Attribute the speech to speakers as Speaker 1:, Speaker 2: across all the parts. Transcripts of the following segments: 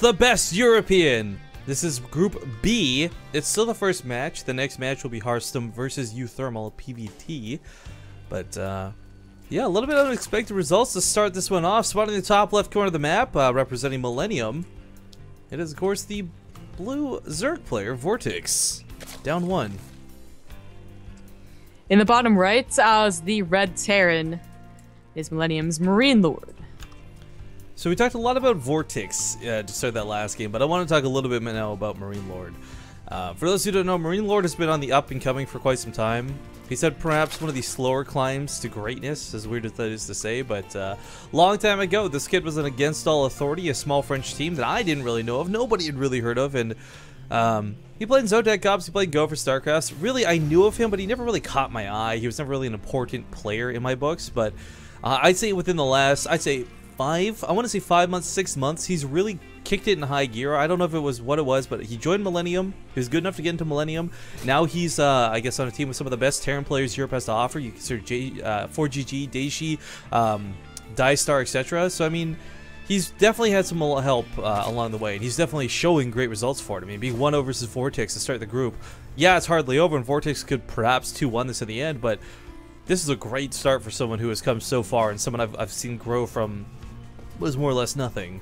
Speaker 1: the best European. This is Group B. It's still the first match. The next match will be Hearthstone versus Uthermal PVT. But, yeah, a little bit unexpected results to start this one off. Spotting the top left corner of the map, representing Millennium. It is, of course, the blue Zerg player, Vortix. Down 1.
Speaker 2: In the bottom right, as the red Terran, is Millennium's Marinelord.
Speaker 1: So we talked a lot about Vortix to start that last game, but I want to talk a little bit now about Marinelord. For those who don't know, Marinelord has been on the up and coming for quite some time. He's had perhaps one of the slower climbs to greatness, as weird as that is to say, but long time ago, this kid was an Against All Authority, a small French team that I didn't really know of, nobody had really heard of, and he played in Zodiac Ops, he played Go for StarCraft. Really, I knew of him, but he never really caught my eye. He was never really an important player in my books, but I'd say within the last, I want to say 5 months, 6 months, he's really kicked it in high gear. I don't know if it was what it was, but he joined Millennium. He was good enough to get into Millennium. Now he's, I guess, on a team with some of the best Terran players Europe has to offer. You consider 4GG, Daishi, Dystar, etc. So, I mean, he's definitely had some help along the way, and he's definitely showing great results for it. I mean, being 1-0 versus Vortix to start the group. Yeah, it's hardly over, and Vortix could perhaps 2-1 this in the end, but this is a great start for someone who has come so far, and someone I've seen grow from was more or less nothing.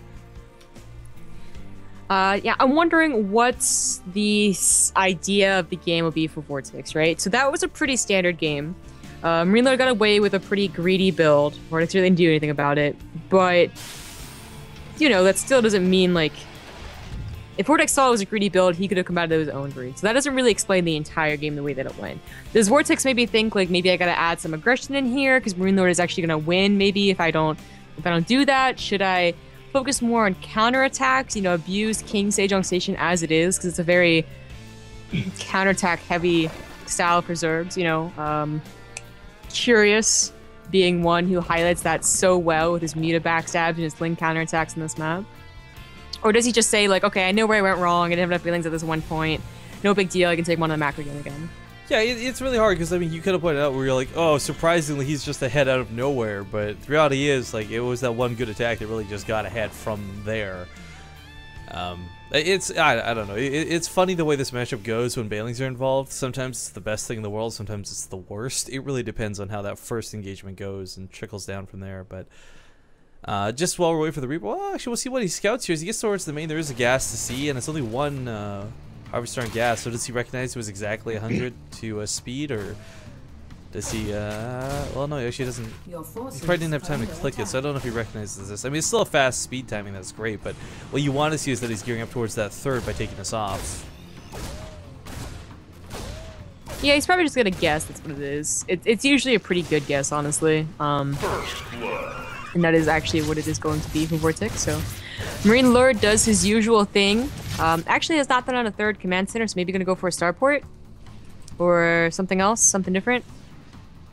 Speaker 2: Yeah, I'm wondering what's the idea of the game will be for Vortix, right? So that was a pretty standard game. Marinelord got away with a pretty greedy build. Vortix really didn't do anything about it, but you know, that still doesn't mean, like, if Vortix saw it was a greedy build, he could have come out of his own greed. So that doesn't really explain the entire game the way that it went. Does Vortix maybe think, like, maybe I gotta add some aggression in here because Marinelord is actually gonna win maybe if I don't do that? Should I focus more on counterattacks, you know, abuse King Sejong Station as it is, because it's a very counterattack heavy style for Zergs, you know. Curious being one who highlights that so well with his Muta backstabs and his Link counterattacks in this map. Or does he just say, like, okay, I know where I went wrong, I didn't have enough feelings at this one point, no big deal, I can take one on the macro game again.
Speaker 1: Yeah, it's really hard because, I mean, you could have pointed out where you're like, oh, surprisingly, he's just ahead out of nowhere. But the reality is, like, it was that one good attack that really just got ahead from there. I don't know. It's funny the way this matchup goes when Bailings are involved. Sometimes it's the best thing in the world. Sometimes it's the worst. It really depends on how that first engagement goes and trickles down from there. But just while we're waiting for the Reaper, well, actually, we'll see what he scouts here. As he gets towards the main, there is a gas to see, and it's only one Harvester on gas, so does he recognize it was exactly 100 to speed, or does he, well, no, he actually doesn't, he probably didn't have time to click it, so I don't know if he recognizes this. I mean, it's still a fast speed timing, that's great, but what you want to see is that he's gearing up towards that third by taking this off.
Speaker 2: Yeah, he's probably just gonna guess that's what it is. It's usually a pretty good guess, honestly. And that is actually what it is going to be for Vortix, so. Marinelord does his usual thing. Actually has not been on a third command center, so maybe gonna go for a starport? Or something else, something different?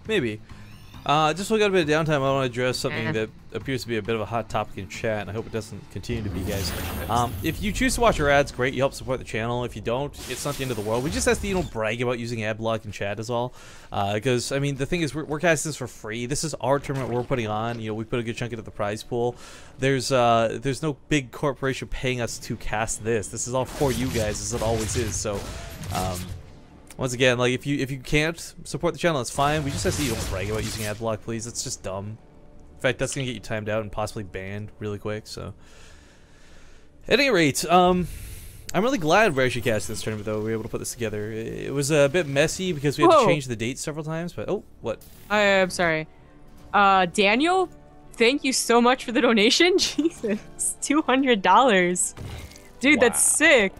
Speaker 1: Maybe. Just while we got a bit of downtime, I want to address something that appears to be a bit of a hot topic in chat, and I hope it doesn't continue to be, guys. If you choose to watch our ads, great, you help support the channel. If you don't, it's not the end of the world. We just have to, you know, brag about using ad block in chat is all. Because, I mean, the thing is, we're casting this for free. This is our tournament we're putting on. You know, we put a good chunk into the prize pool. There's no big corporation paying us to cast this. This is all for you guys, as it always is. So, once again, like, if you can't support the channel, it's fine. We just have to, you don't brag about using ad block, please. It's just dumb. In fact, that's gonna get you timed out and possibly banned really quick. So, at any rate, I'm really glad we're actually casting this tournament, though. We were able to put this together. It was a bit messy because we had to change the date several times. But oh, what?
Speaker 2: I'm sorry. Daniel, thank you so much for the donation. Jesus, $200, dude. Wow. That's sick.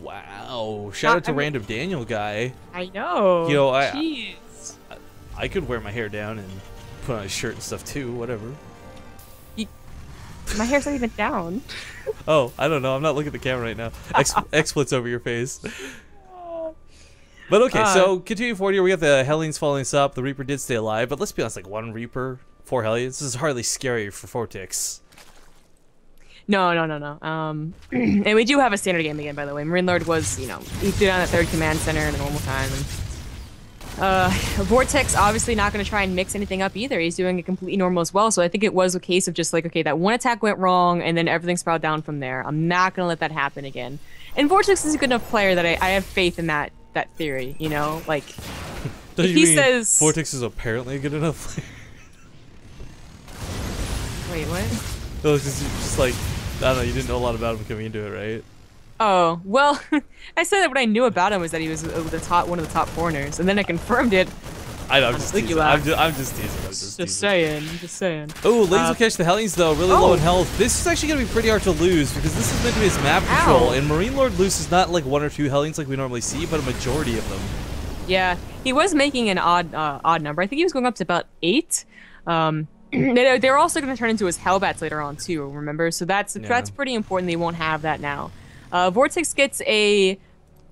Speaker 1: Wow! Shout out to Random Daniel guy.
Speaker 2: I know.
Speaker 1: You know, I could wear my hair down and put on a shirt and stuff too. Whatever.
Speaker 2: My hair's not even down.
Speaker 1: Oh, I don't know. I'm not looking at the camera right now. X-splits over your face. But okay, so continuing forward here, we got the Hellions following us up. The Reaper did stay alive, but let's be honest, like 1 Reaper, 4 Hellions. This is hardly scary for Vortix.
Speaker 2: No. And we do have a standard game again, by the way. Marinelord was, you know, he threw down that third command center in a normal time. And Vortix obviously not going to try and mix anything up either. He's doing it completely normal as well. So I think it was a case of just like, okay, that one attack went wrong, and then everything spiraled down from there. I'm not going to let that happen again. And Vortix is a good enough player that I have faith in that theory, you know? Like, if he says...
Speaker 1: Vortix is apparently a good enough player?
Speaker 2: Wait, what?
Speaker 1: No, it's just like, I don't know, you didn't know a lot about him coming into it, right?
Speaker 2: Oh, well, I said that what I knew about him was that he was one of the top corners, and then I confirmed it.
Speaker 1: I know, I'm just teasing. I'm just teasing.
Speaker 2: Just saying.
Speaker 1: Oh, Lings will catch the Hellions, though, really low in health. This is actually going to be pretty hard to lose, because this is meant to be his map control, and Marinelord loses not like 1 or 2 Hellions like we normally see, but a majority of them.
Speaker 2: Yeah, he was making an odd number. I think he was going up to about 8. They're also going to turn into his Hellbats later on, too, remember? So that's pretty important. They won't have that now. Vortix gets a...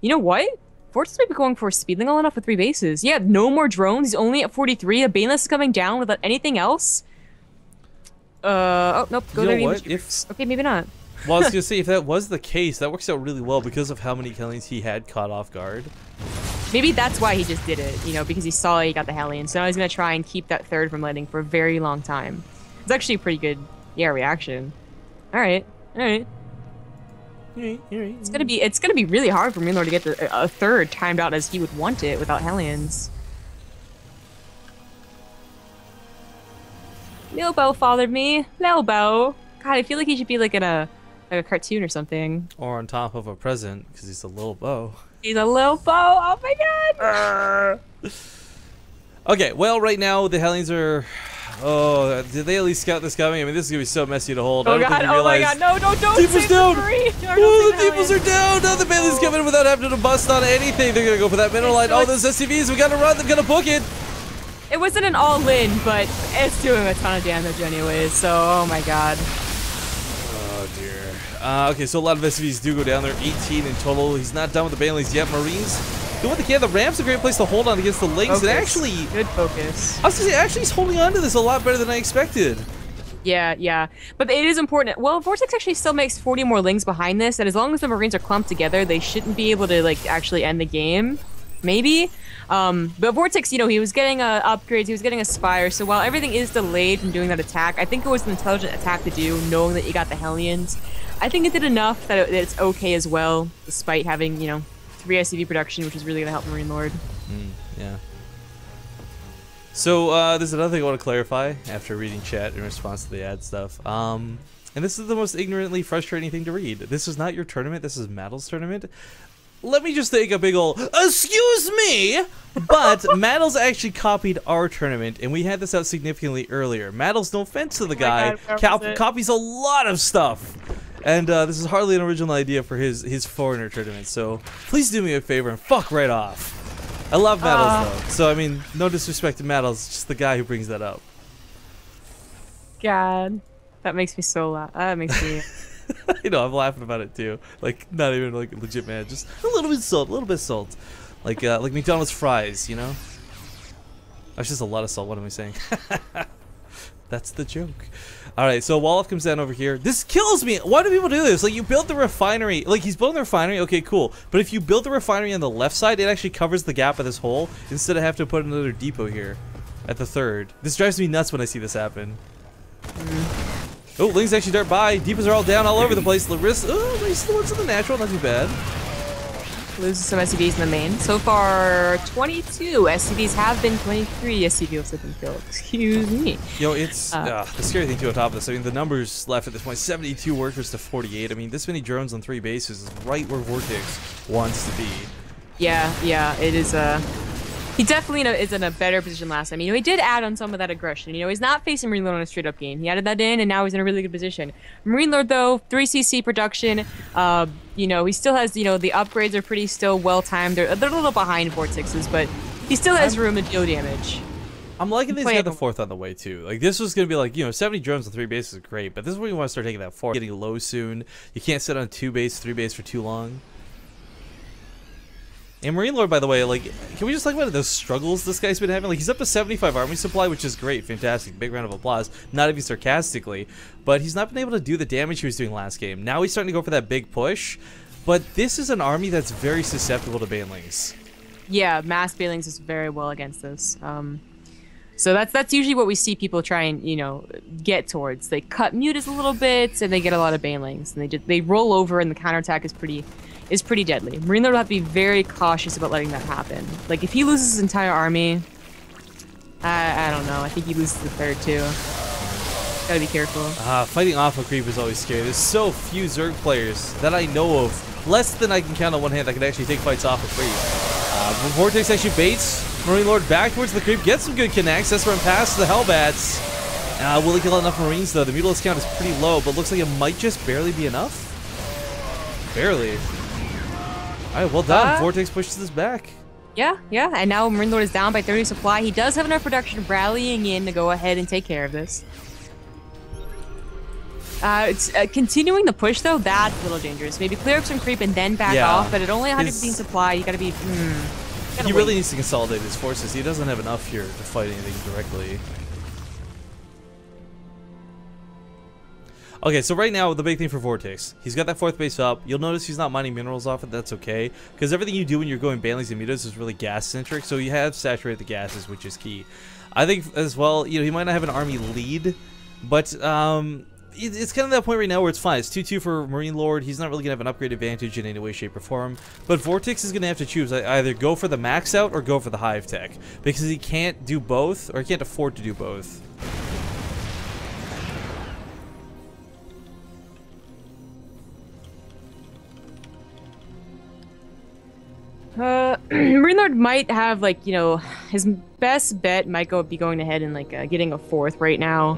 Speaker 2: You know what? Vortix might be going for a speedling all enough with 3 bases. Yeah, no more drones. He's only at 43. A Baneless is coming down without anything else. Oh, nope. Go to okay, maybe not.
Speaker 1: Well, I was going to say, if that was the case, that works out really well because of how many Hellions he had caught off guard.
Speaker 2: Maybe that's why he just did it, you know, because he saw he got the Hellion. So now he's going to try and keep that third from landing for a very long time. It's actually a pretty good, reaction. All right. It's gonna be really hard for Marinelord to get a third timed out as he would want it without Hellions. Lilbo fathered me. Lilbo. God, I feel like he should be like in a cartoon or something.
Speaker 1: Or on top of a present, because he's a little bow.
Speaker 2: He's a little bow. Oh my god.
Speaker 1: Okay, well, right now the Hellions are. Oh, did they at least scout this coming? I mean, this is gonna be so messy to hold.
Speaker 2: Oh god! Oh my god! No! Don't
Speaker 1: Deeple's down!
Speaker 2: Oh,
Speaker 1: the Deeples are down! Now the Bailey's coming without having to bust on anything. They're gonna go for that mineral line. Oh, those SCVs! We gotta run! They're gonna book it.
Speaker 2: It wasn't an all-in, but it's doing a ton of damage anyways. So, oh my god.
Speaker 1: Oh dear. Okay, so a lot of SCVs do go down there. 18 in total. He's not done with the Baileys yet. Marines doing what they can. The ramp's a great place to hold on against the Lings. And actually,
Speaker 2: good focus.
Speaker 1: I was gonna say, actually, he's holding on to this a lot better than I expected.
Speaker 2: Yeah. But it is important. Well, Vortix actually still makes 40 more Lings behind this, and as long as the Marines are clumped together, they shouldn't be able to like actually end the game. Maybe. But Vortix, you know, he was getting upgrades, he was getting a Spire, so while everything is delayed from doing that attack, I think it was an intelligent attack to do, knowing that you got the Hellions. I think it did enough that it's okay as well, despite having, you know, 3 SCV production, which is really going to help Marinelord.
Speaker 1: Yeah. So, there's another thing I want to clarify after reading chat in response to the ad stuff. And this is the most ignorantly frustrating thing to read. This is not your tournament, this is Maddle's tournament. Let me just take a big ol' excuse me, but Maddle's actually copied our tournament, and we had this out significantly earlier. Maddle's, no offense to the guy, copies a lot of stuff. And this is hardly an original idea for his foreigner tournament, so please do me a favor and fuck right off. I love Maddles though, so I mean, no disrespect to Maddles, just the guy who brings that up.
Speaker 2: God, that makes me so laugh. That makes me...
Speaker 1: You know, I'm laughing about it too. Like, not even like legit mad, just a little bit of salt, like McDonald's fries, you know. That's just a lot of salt. What am I saying? That's the joke. All right, so Wolof comes down over here. This kills me. Why do people do this? Like, you build the refinery. Like, he's building the refinery. Okay, cool. But if you build the refinery on the left side, it actually covers the gap of this hole instead of having to put another depot here at the third. This drives me nuts when I see this happen. Oh, Lings actually dart by. Deepos are all down all over the place. Larissa, oh, he's the ones in the natural. Not too bad.
Speaker 2: Loses some SCVs in the main. So far, 22 SCVs have been 23 SCVs have been killed. Excuse me.
Speaker 1: Yo, it's the scary thing too on top of this. I mean, the numbers left at this point, 72 workers to 48. I mean, this many drones on 3 bases is right where Vortix wants to be.
Speaker 2: Yeah, it is he definitely is in a better position last time. You know, he did add on some of that aggression. You know, he's not facing Marinelord on a straight-up game. He added that in, and now he's in a really good position. Marinelord, though, 3cc production. You know, he still has, you know, the upgrades are pretty still well-timed. They're a little behind Vortix's, but he still has room to deal damage.
Speaker 1: I'm liking that he's got the 4th on the way, too. Like, this was going to be like, you know, 70 drones on 3 bases is great, but this is where you want to start taking that 4th. Getting low soon. You can't sit on 2 base, 3 base for too long. And Marinelord, by the way, like, can we just talk about the struggles this guy's been having? Like, he's up to 75 army supply, which is great, fantastic, big round of applause, not even sarcastically, but he's not been able to do the damage he was doing last game. Now he's starting to go for that big push, but this is an army that's very susceptible to banelings.
Speaker 2: Yeah, mass banelings is very well against this. So that's usually what we see people try and get towards. They cut mutas a little bit and they get a lot of banelings, and they roll over, and the counterattack is pretty deadly. Marinelord will have to be very cautious about letting that happen. Like if he loses his entire army, I don't know. I think he loses the third too. Gotta be careful.
Speaker 1: Fighting off a creep is always scary. There's so few Zerg players that I know of, less than I can count on one hand, that can actually take fights off a creep. Vortix actually baits Marinelord back towards the creep, gets some good connects. That's run past the Hellbats. Will he kill enough Marines though? The Mutalisk count is pretty low, but looks like it might just barely be enough. Barely. Alright, well done. Vortix pushes this back.
Speaker 2: Yeah, and now Marinelord is down by 30 supply. He does have enough production rallying in to go ahead and take care of this. It's continuing the push though, that's a little dangerous. Maybe clear up some creep and then back off, but at only 115 supply, you gotta be.
Speaker 1: He really needs to consolidate his forces. He doesn't have enough here to fight anything directly. Okay, so right now, the big thing for Vortix, he's got that 4th base up. You'll notice he's not mining minerals off it. That's okay, because everything you do when you're going banelings and mutas is really gas-centric, so you have saturated the gases, which is key. I think, as well, he might not have an army lead, but it's kind of that point right now where it's fine. It's 2-2 for Marinelord. He's not really going to have an upgrade advantage in any way, shape, or form. But Vortix is going to have to choose either go for the max out or go for the hive tech, because he can't do both, or he can't afford to do both.
Speaker 2: Marinelord might have his best bet might be going ahead and getting a 4th right now.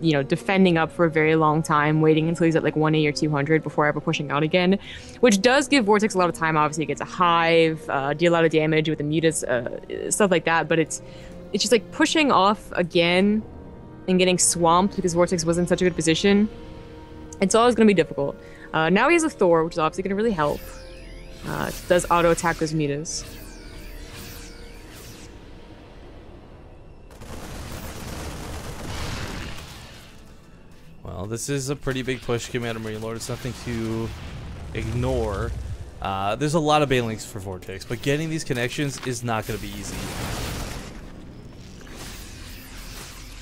Speaker 2: Defending up for a very long time, waiting until he's at 180 or 200 before ever pushing out again, which does give Vortix a lot of time. Obviously, he gets a hive, deal a lot of damage with the mutas, stuff like that. But it's just pushing off again and getting swamped because Vortix was in such a good position. It's always going to be difficult. Now he has a Thor, which is obviously going to really help. Does auto attack those mutas.
Speaker 1: Well, this is a pretty big push coming out of Marinelord. It's nothing to ignore. There's a lot of banelings for Vortix, but getting these connections is not going to be easy.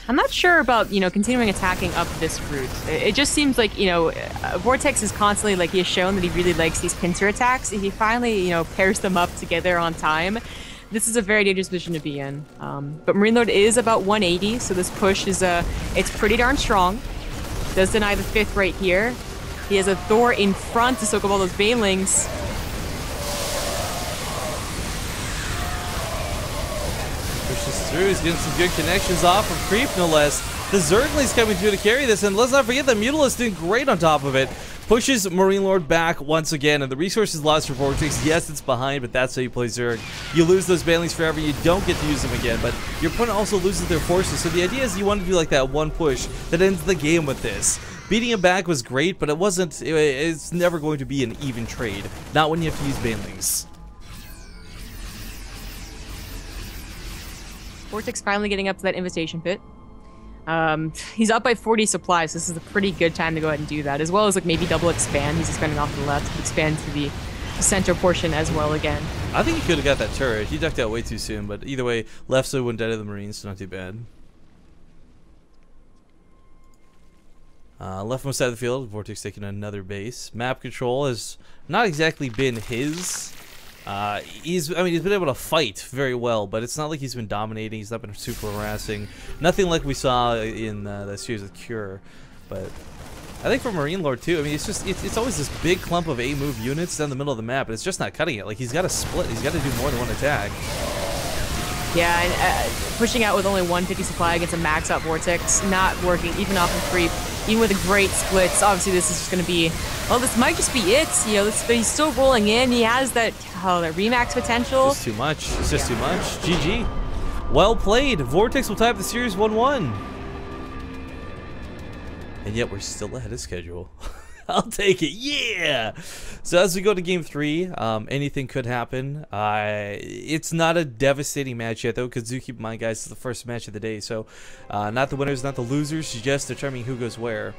Speaker 2: I'm not sure about, continuing attacking up this route. It just seems like, Vortix is constantly, he has shown that he really likes these pincer attacks. If he finally, pairs them up together on time, this is a very dangerous position to be in. But Marinelord is about 180, so this push is, it's pretty darn strong. Does deny the 5th right here. He has a Thor in front to soak up all those banelings.
Speaker 1: Pushes through, he's getting some good connections off of creep, no less. The Zergling's coming through to carry this, and let's not forget the Mutalisk doing great on top of it. Pushes Marinelord back once again, and the resources lost for Vortix. Yes, it's behind, but that's how you play Zerg. You lose those banelings forever, you don't get to use them again, but your opponent also loses their forces, so the idea is you want to do that one push that ends the game with this. Beating him back was great, but it's never going to be an even trade. Not when you have to use banelings.
Speaker 2: Vortix finally getting up to that invitation pit. He's up by 40 supplies, so this is a pretty good time to go ahead and do that, as well as maybe double expand. He's expanding off to the left, expand to the center portion as well again.
Speaker 1: I think he could have got that turret. He ducked out way too soon, but either way, left side went dead of the Marines, so not too bad. Leftmost side of the field, Vortix taking another base. Map control has not exactly been his. He's been able to fight very well, but it's not like he's been dominating. He's not been super harassing. Nothing like we saw in the series with Cure. But I think for Marinelord too, it's always this big clump of A-move units down the middle of the map, but it's just not cutting it. He's got to split. He's got to do more than one attack.
Speaker 2: Yeah, and pushing out with only 150 supply against a max out Vortix, not working, even off of creep, even with a great splits. Obviously, this is just going to be, well, this might just be it. But he's still rolling in. He has that remax potential.
Speaker 1: It's just too much. It's just too much. GG. Well played. Vortix will tie up the series 1-1. And yet we're still ahead of schedule. I'll take it, yeah! So as we go to game 3, anything could happen. It's not a devastating match yet, though, because do keep in mind, guys, it's the first match of the day. So not the winners, not the losers, just determining who goes where.